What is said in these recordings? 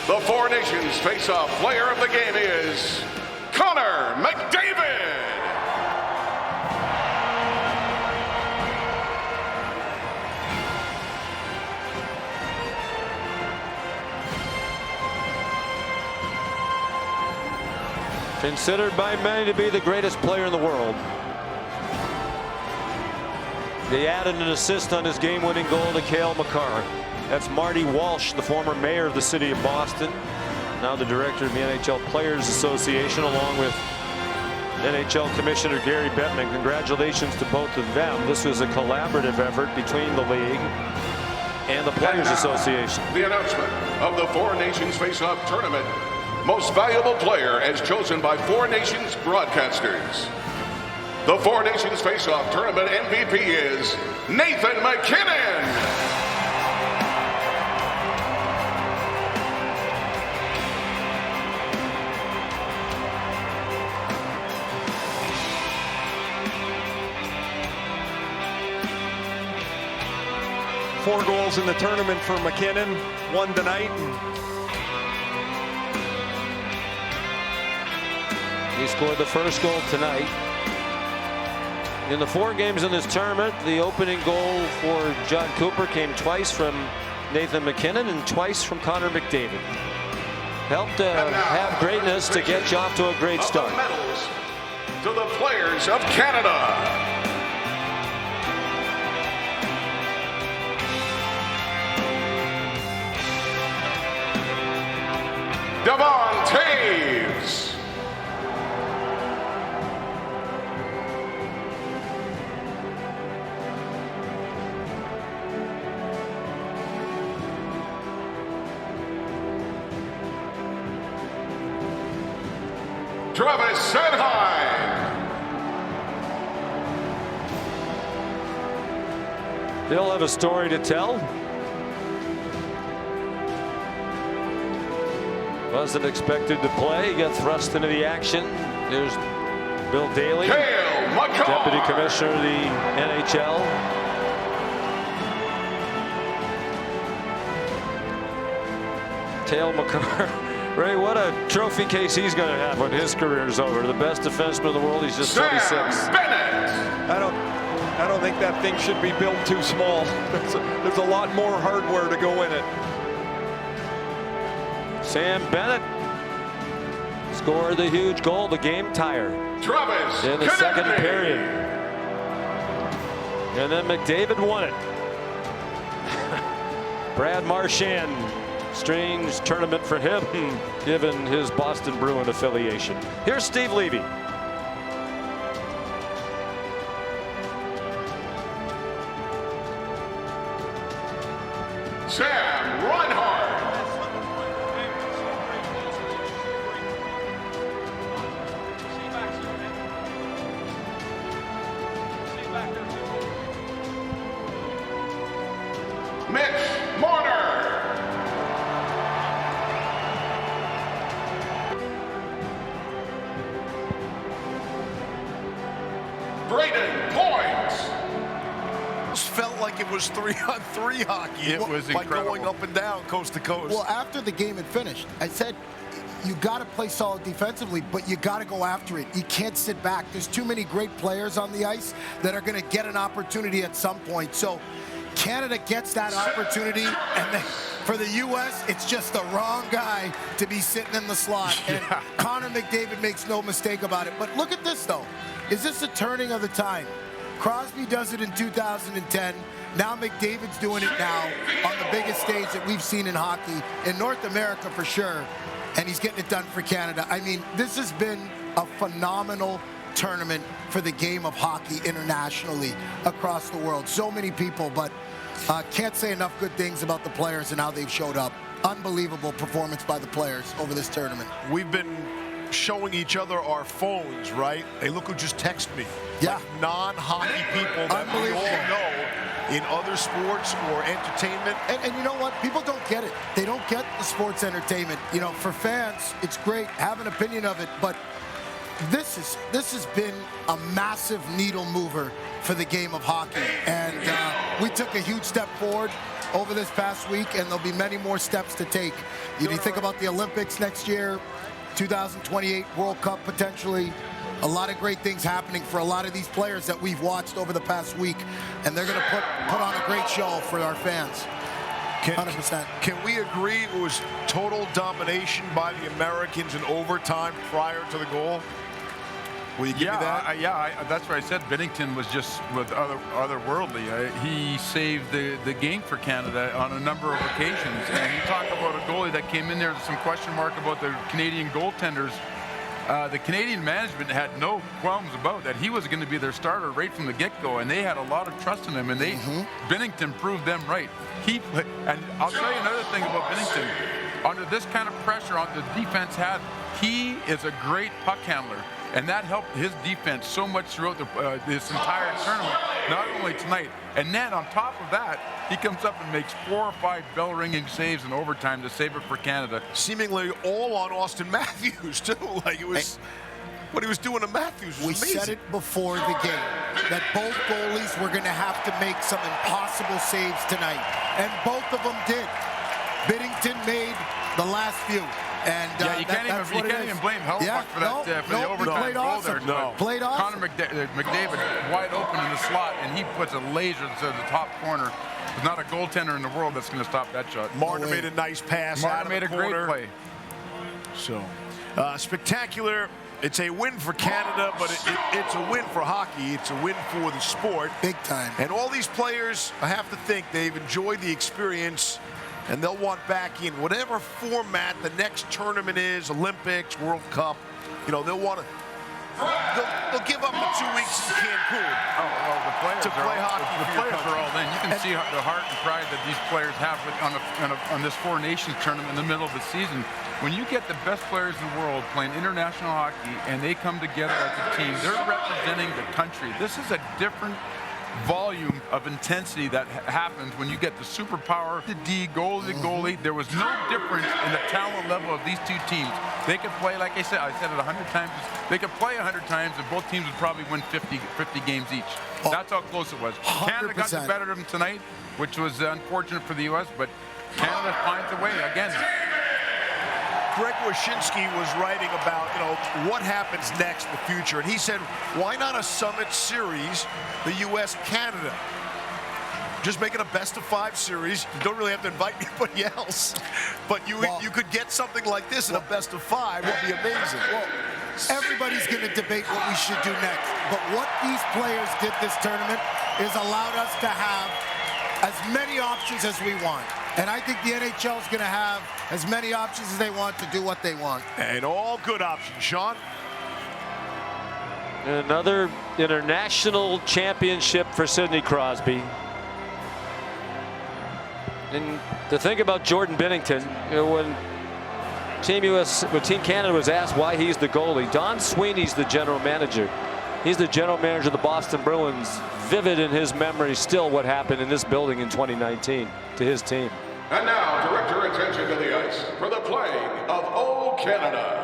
The Four Nations Face-Off player of the game is Connor McDavid. Considered by many to be the greatest player in the world. They added an assist on his game-winning goal to Cale Makar. That's Marty Walsh, the former mayor of the city of Boston, now the director of the NHL Players Association, along with NHL Commissioner Gary Bettman. Congratulations to both of them. This was a collaborative effort between the league and the Players Association. The announcement of the Four Nations Face-Off Tournament. Most valuable player as chosen by Four Nations broadcasters. The Four Nations Face-Off Tournament MVP is Nathan MacKinnon. Four goals in the tournament for MacKinnon, one tonight. He scored the first goal tonight. In the 4 games in this tournament, the opening goal for John Cooper came twice from Nathan MacKinnon and twice from Connor McDavid. Helped have greatness to get you off to a great start. Medals to the players of Canada. Devon Taves. Travis Sanheim. He'll have a story to tell. Wasn't expected to play. He got thrust into the action. There's Bill Daly, Cale Makar, Deputy Commissioner of the NHL. Cale Makar. Ray, what a trophy case he's going to have when his career is over. The best defenseman in the world. He's just 26. Sam Bennett. I don't think that thing should be built too small. There's a lot more hardware to go in it. Sam Bennett scored the huge goal, the game tire, Travis in the second period. And then McDavid won it. Brad Marchand, strange tournament for him, given his Boston Bruin affiliation. Here's Steve Levy. Sam Reinhart. Mitch Marner. Braden Point. Felt like it was 3-on-3 hockey. It was incredible. By going up and down, coast to coast. Well, after the game had finished, I said, you got to play solid defensively, but you got to go after it. You can't sit back. There's too many great players on the ice that are going to get an opportunity at some point. So Canada gets that opportunity, and then for the U.S., it's just the wrong guy to be sitting in the slot. And Connor McDavid makes no mistake about it. But look at this, though. Is this a turning of the time? Crosby does it in 2010. Now McDavid's doing it now on the biggest stage that we've seen in hockey, in North America for sure. And he's getting it done for Canada. I mean, this has been a phenomenal tournament for the game of hockey internationally across the world. So many people, but can't say enough good things about the players and how they've showed up. Unbelievable performance by the players over this tournament. We've been showing each other our phones, right? Hey, look who just texted me. Yeah. Like non-hockey people that we all know in other sports or entertainment. And you know what? People don't get it. They don't get the sports entertainment. You know, for fans, it's great. Have an opinion of it, but this has been a massive needle mover for the game of hockey, and we took a huge step forward. over this past week, and there'll be many more steps to take. You think about the Olympics next year, 2028 World Cup potentially. A lot of great things happening for a lot of these players that we've watched over the past week, and they're going to put on a great show for our fans. 100%. Can we agree it was total domination by the Americans in overtime prior to the goal? Will you give me that? That's what I said. Binnington was just otherworldly. He saved the game for Canada on a number of occasions. And you talk about a goalie that came in there with some question mark about the Canadian goaltenders. The Canadian management had no qualms about that. He was going to be their starter right from the get-go, and they had a lot of trust in him, and Binnington proved them right. And I'll tell you another thing about Binnington. Under this kind of pressure on the defense had, he is a great puck handler, and that helped his defense so much throughout this entire tournament, not only tonight. And then on top of that, he comes up and makes 4 or 5 bell-ringing saves in overtime to save it for Canada. Seemingly all on Austin Matthews, too. Like, it was what he was doing to Matthews was amazing. We said it before the game that both goalies were going to have to make some impossible saves tonight, and both of them did. Binnington made the last few. And you can't even blame Hellebuyck for that for the overtime goal there. No. Played awesome. Connor McDavid wide open in the slot, and he puts a laser to the top corner. There's not a goaltender in the world that's going to stop that shot. Martin made a nice pass. Martin made a great play. So, spectacular. It's a win for Canada, but it's a win for hockey. It's a win for the sport. Big time. And all these players, I have to think, they've enjoyed the experience, and they'll want back in whatever format the next tournament is, Olympics, World Cup. You know, they'll want to. They'll give up the 2 weeks in Cancun the players to play hockey. The players are all in. You can see the heart and pride that these players have on this Four Nations tournament in the middle of the season. When you get the best players in the world playing international hockey and they come together as a team, they're representing the country. This is a different volume of intensity that happens when you get the superpower, the D, goalie to goalie. There was no difference in the talent level of these two teams. They could play, like I said it 100 times. They could play 100 times, and both teams would probably win 50 games each. That's how close it was. 100%. Canada got the better of them tonight, which was unfortunate for the U.S., but Canada finds a way again. Greg Wyshynski was writing about, what happens next in the future. And he said, why not a Summit Series, the U.S.-Canada? Just making a best-of-5 series. You don't really have to invite anybody else. But you could get something like this in a best-of-5. Would be amazing. Well, everybody's going to debate what we should do next. But what these players did this tournament is allowed us to have as many options as we want. And I think the NHL is going to have as many options as they want to do what they want. And all good options. Sean? Another international championship for Sidney Crosby. And the thing about Jordan Binnington, when Team Canada was asked why he's the goalie, Don Sweeney's the general manager. He's the general manager of the Boston Bruins. Vivid in his memory still what happened in this building in 2019 to his team. And now, direct your attention to the ice for the playing of O Canada.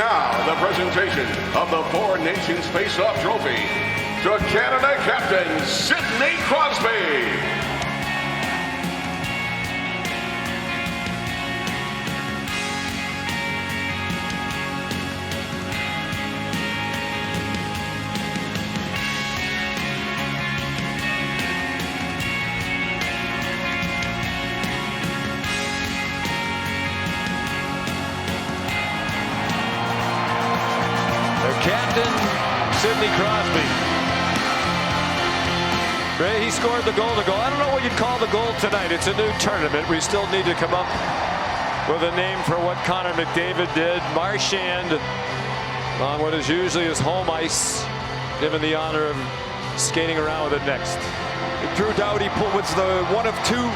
now the presentation of the Four Nations Face-Off Trophy to Canada captain Sidney Crosby. Captain Sidney Crosby. Ray, he scored the goal. I don't know what you'd call the goal tonight. It's a new tournament. We still need to come up with a name for what Connor McDavid did. Marchand on what is usually his home ice, given the honor of skating around with it next. Drew Doughty was the one of two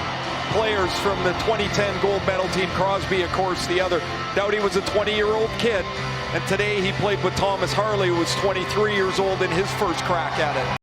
players from the 2010 gold medal team. Crosby, of course, the other. Doughty was a 20-year-old kid, and today he played with Thomas Harley, who was 23 years old in his first crack at it.